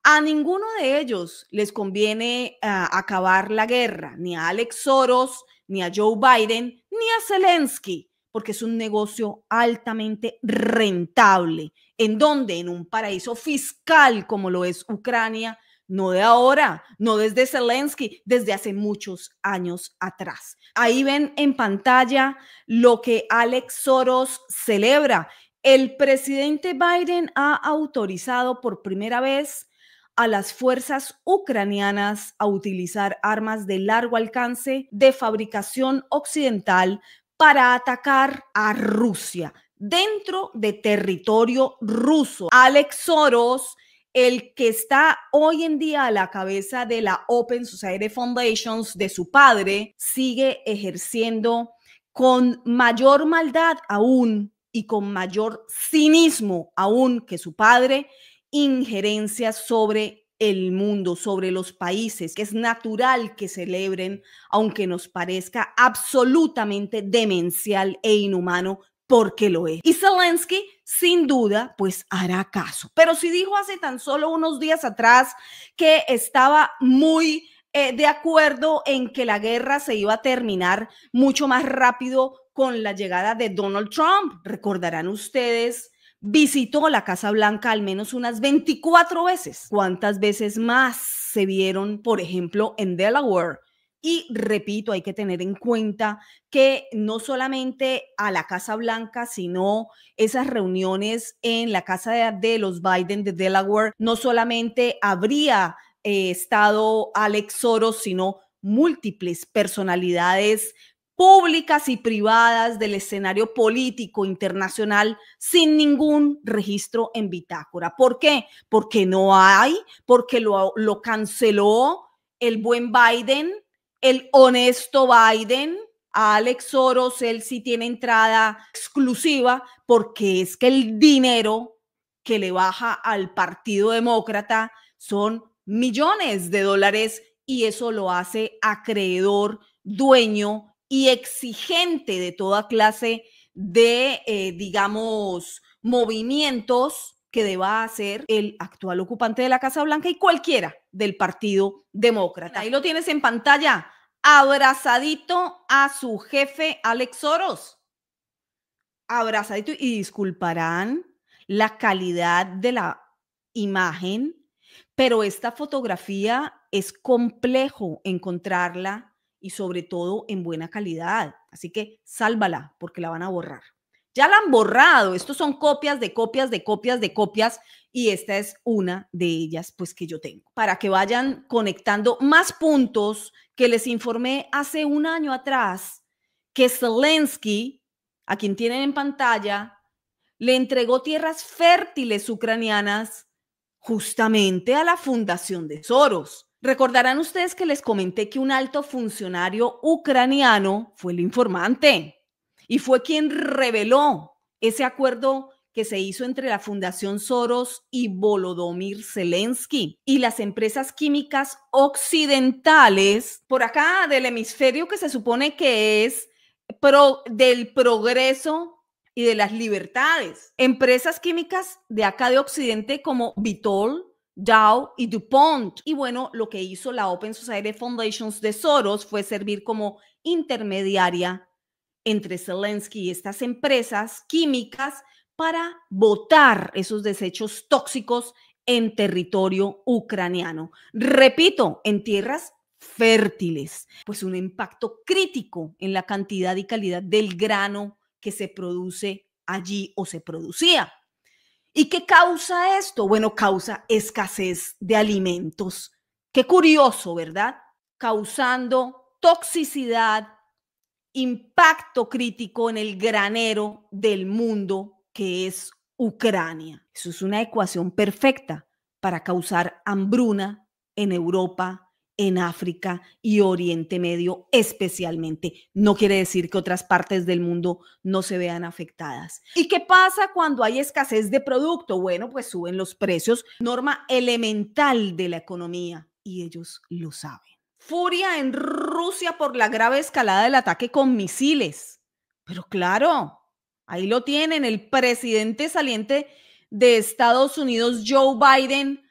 A ninguno de ellos les conviene acabar la guerra, ni a Alex Soros, ni a Joe Biden, ni a Zelensky, porque es un negocio altamente rentable. ¿En dónde? En un paraíso fiscal como lo es Ucrania, no de ahora, no desde Zelensky, desde hace muchos años atrás. Ahí ven en pantalla lo que Alex Soros celebra. El presidente Biden ha autorizado por primera vez a las fuerzas ucranianas a utilizar armas de largo alcance de fabricación occidental para atacar a Rusia dentro de territorio ruso. Alex Soros, el que está hoy en día a la cabeza de la Open Society Foundations de su padre, sigue ejerciendo con mayor maldad aún y con mayor cinismo aún que su padre injerencias sobre el mundo, sobre los países, que es natural que celebren, aunque nos parezca absolutamente demencial e inhumano, porque lo es. Y Zelensky, sin duda, pues hará caso. Pero si dijo hace tan solo unos días atrás que estaba muy de acuerdo en que la guerra se iba a terminar mucho más rápido con la llegada de Donald Trump. Recordarán ustedes, visitó la Casa Blanca al menos unas 24 veces. ¿Cuántas veces más se vieron, por ejemplo, en Delaware? Y repito, hay que tener en cuenta que no solamente a la Casa Blanca, sino esas reuniones en la casa de los Biden de Delaware, no solamente habría estado Alex Soros, sino múltiples personalidades públicas y privadas del escenario político internacional sin ningún registro en bitácora. ¿Por qué? Porque no hay, porque lo canceló el buen Biden, el honesto Biden. A Alex Soros, él sí tiene entrada exclusiva porque es que el dinero que le baja al Partido Demócrata son millones de dólares y eso lo hace acreedor, dueño y exigente de toda clase de, digamos, movimientos que deba hacer el actual ocupante de la Casa Blanca y cualquiera del Partido Demócrata. Ahí lo tienes en pantalla, abrazadito a su jefe Alex Soros. Abrazadito, y disculparán la calidad de la imagen, pero esta fotografía es complejo encontrarla y sobre todo en buena calidad. Así que sálvala porque la van a borrar. Ya la han borrado. Estos son copias de copias de copias de copias y esta es una de ellas pues que yo tengo. Para que vayan conectando más puntos que les informé hace un año atrás que Zelensky, a quien tienen en pantalla, le entregó tierras fértiles ucranianas justamente a la fundación de Soros. Recordarán ustedes que les comenté que un alto funcionario ucraniano fue el informante y fue quien reveló ese acuerdo que se hizo entre la Fundación Soros y Volodymyr Zelensky y las empresas químicas occidentales por acá del hemisferio que se supone que es del progreso y de las libertades. Empresas químicas de acá de Occidente como Vitol, Dow y DuPont. Y bueno, lo que hizo la Open Society Foundations de Soros fue servir como intermediaria entre Zelensky y estas empresas químicas para botar esos desechos tóxicos en territorio ucraniano. Repito, en tierras fértiles, pues un impacto crítico en la cantidad y calidad del grano que se produce allí o se producía. ¿Y qué causa esto? Bueno, causa escasez de alimentos. Qué curioso, ¿verdad? Causando toxicidad, impacto crítico en el granero del mundo que es Ucrania. Eso es una ecuación perfecta para causar hambruna en Europa, en África y Oriente Medio especialmente. No quiere decir que otras partes del mundo no se vean afectadas. ¿Y qué pasa cuando hay escasez de producto? Bueno, pues suben los precios, norma elemental de la economía, y ellos lo saben. Furia en Rusia por la grave escalada del ataque con misiles. Pero claro, ahí lo tienen, el presidente saliente de Estados Unidos, Joe Biden,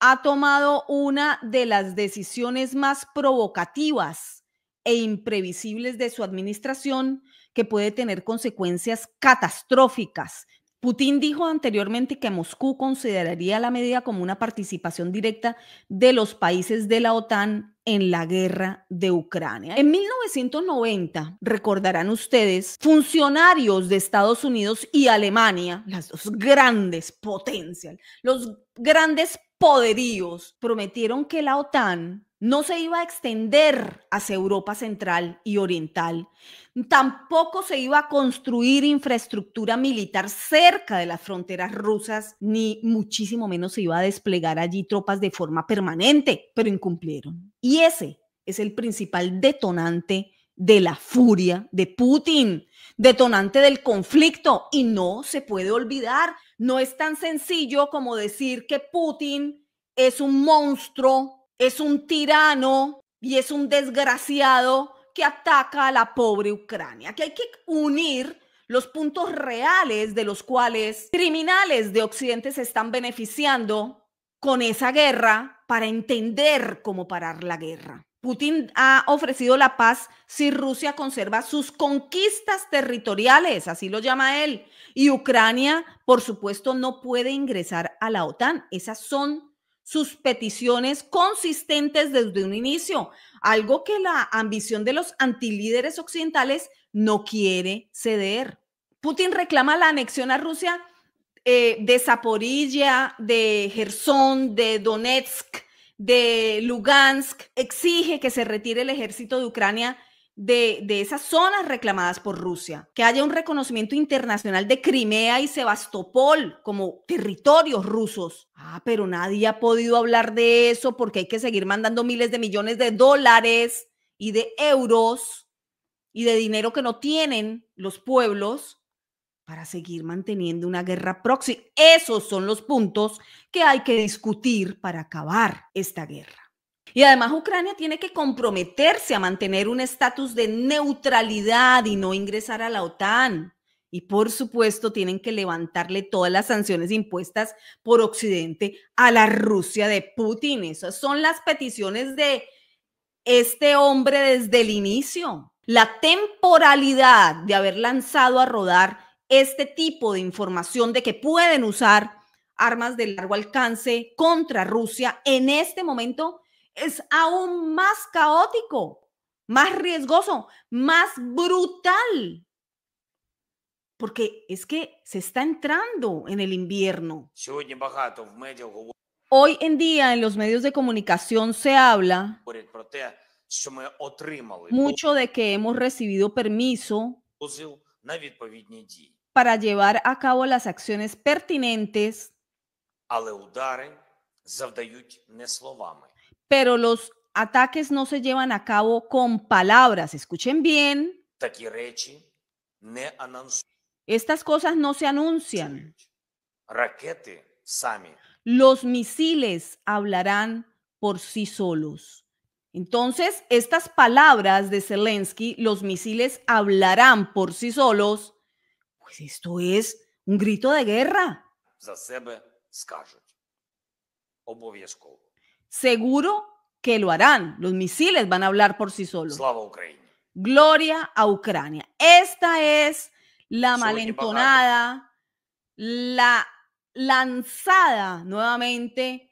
ha tomado una de las decisiones más provocativas e imprevisibles de su administración que puede tener consecuencias catastróficas. Putin dijo anteriormente que Moscú consideraría la medida como una participación directa de los países de la OTAN en la guerra de Ucrania. En 1990, recordarán ustedes, funcionarios de Estados Unidos y Alemania, las dos grandes potencias, los grandes poderíos, prometieron que la OTAN no se iba a extender hacia Europa Central y Oriental. Tampoco se iba a construir infraestructura militar cerca de las fronteras rusas, ni muchísimo menos se iba a desplegar allí tropas de forma permanente, pero incumplieron. Y ese es el principal detonante de la furia de Putin, detonante del conflicto, y no se puede olvidar, no es tan sencillo como decir que Putin es un monstruo, es un tirano y es un desgraciado que ataca a la pobre Ucrania, que hay que unir los puntos reales de los cuales criminales de Occidente se están beneficiando con esa guerra para entender cómo parar la guerra. Putin ha ofrecido la paz si Rusia conserva sus conquistas territoriales, así lo llama él, y Ucrania, por supuesto, no puede ingresar a la OTAN. Esas son sus peticiones consistentes desde un inicio, algo que la ambición de los antilíderes occidentales no quiere ceder. Putin reclama la anexión a Rusia de Zaporilla, de Gerson, de Donetsk, de Lugansk, exige que se retire el ejército de Ucrania de esas zonas reclamadas por Rusia, que haya un reconocimiento internacional de Crimea y Sebastopol como territorios rusos. Pero nadie ha podido hablar de eso porque hay que seguir mandando miles de millones de dólares y de euros y de dinero que no tienen los pueblos para seguir manteniendo una guerra proxy. Esos son los puntos que hay que discutir para acabar esta guerra. Y además Ucrania tiene que comprometerse a mantener un estatus de neutralidad y no ingresar a la OTAN. Y por supuesto tienen que levantarle todas las sanciones impuestas por Occidente a la Rusia de Putin. Esas son las peticiones de este hombre desde el inicio. La temporalidad de haber lanzado a rodar este tipo de información de que pueden usar armas de largo alcance contra Rusia en este momento es aún más caótico, más riesgoso, más brutal, porque es que se está entrando en el invierno. Hoy en día en los medios de comunicación se habla mucho de que hemos recibido permiso para llevar a cabo las acciones pertinentes, pero los ataques no se llevan a cabo con palabras. Escuchen bien. Estas cosas no se anuncian. Los misiles hablarán por sí solos. Entonces, estas palabras de Zelensky, los misiles hablarán por sí solos, pues esto es un grito de guerra. Seguro que lo harán. Los misiles van a hablar por sí solos. Gloria a Ucrania. Esta es la malentonada, la lanzada nuevamente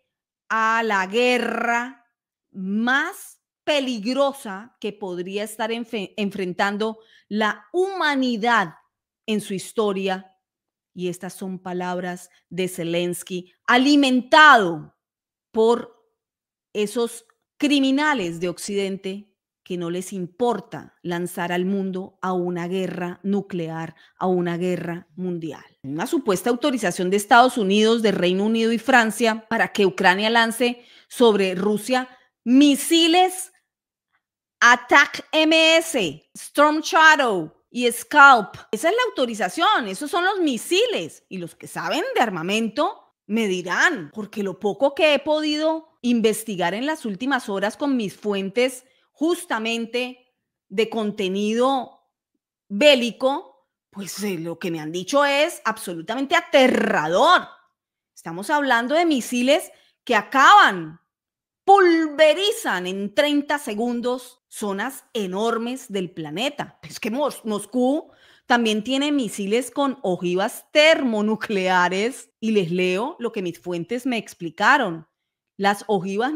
a la guerra más peligrosa que podría estar enfrentando la humanidad en su historia. Y estas son palabras de Zelensky, alimentado por esos criminales de Occidente que no les importa lanzar al mundo a una guerra nuclear, a una guerra mundial. Una supuesta autorización de Estados Unidos, de Reino Unido y Francia para que Ucrania lance sobre Rusia misiles ATACMS, Storm Shadow y Scalp. Esa es la autorización, esos son los misiles. Y los que saben de armamento me dirán, porque lo poco que he podido investigar en las últimas horas con mis fuentes justamente de contenido bélico, pues lo que me han dicho es absolutamente aterrador. Estamos hablando de misiles que acaban, pulverizan en 30 segundos zonas enormes del planeta. Es que Moscú también tiene misiles con ojivas termonucleares y les leo lo que mis fuentes me explicaron. Las ojivas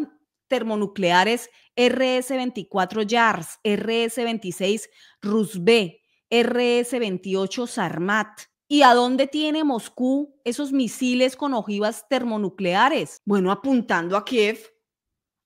termonucleares RS-24 Yars, RS-26 Rusbe, RS-28 Sarmat. ¿Y a dónde tiene Moscú esos misiles con ojivas termonucleares? Bueno, apuntando a Kiev,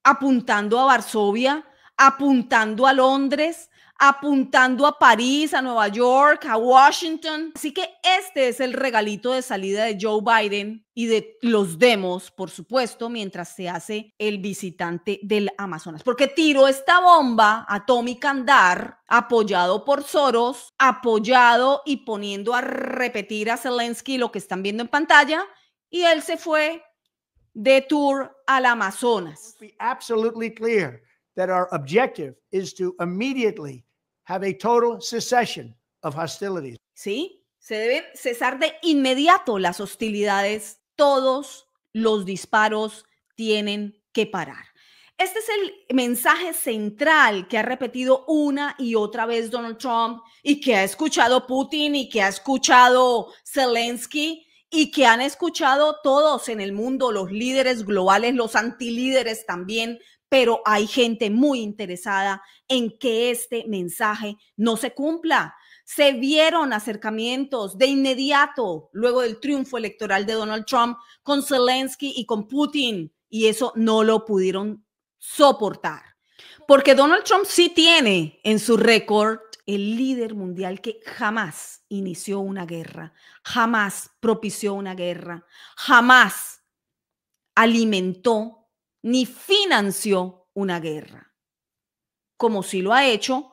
apuntando a Varsovia, apuntando a Londres, apuntando a París, a Nueva York, a Washington. Así que este es el regalito de salida de Joe Biden y de los demos, por supuesto, mientras se hace el visitante del Amazonas. Porque tiró esta bomba atómica a andar, apoyado por Soros, apoyado y poniendo a repetir a Zelensky lo que están viendo en pantalla, y él se fue de tour al Amazonas. Be absolutely clear that our objective is to immediately have a total cessation of hostilities. Sí, se deben cesar de inmediato las hostilidades. Todos los disparos tienen que parar. Este es el mensaje central que ha repetido una y otra vez Donald Trump y que ha escuchado Putin y que ha escuchado Zelensky y que han escuchado todos en el mundo, los líderes globales, los antilíderes también, pero hay gente muy interesada en que este mensaje no se cumpla. Se vieron acercamientos de inmediato luego del triunfo electoral de Donald Trump con Zelensky y con Putin, y eso no lo pudieron soportar. Porque Donald Trump sí tiene en su récord el líder mundial que jamás inició una guerra, jamás propició una guerra, jamás alimentó ni financió una guerra, como sí lo ha hecho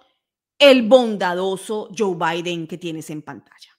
el bondadoso Joe Biden que tienes en pantalla.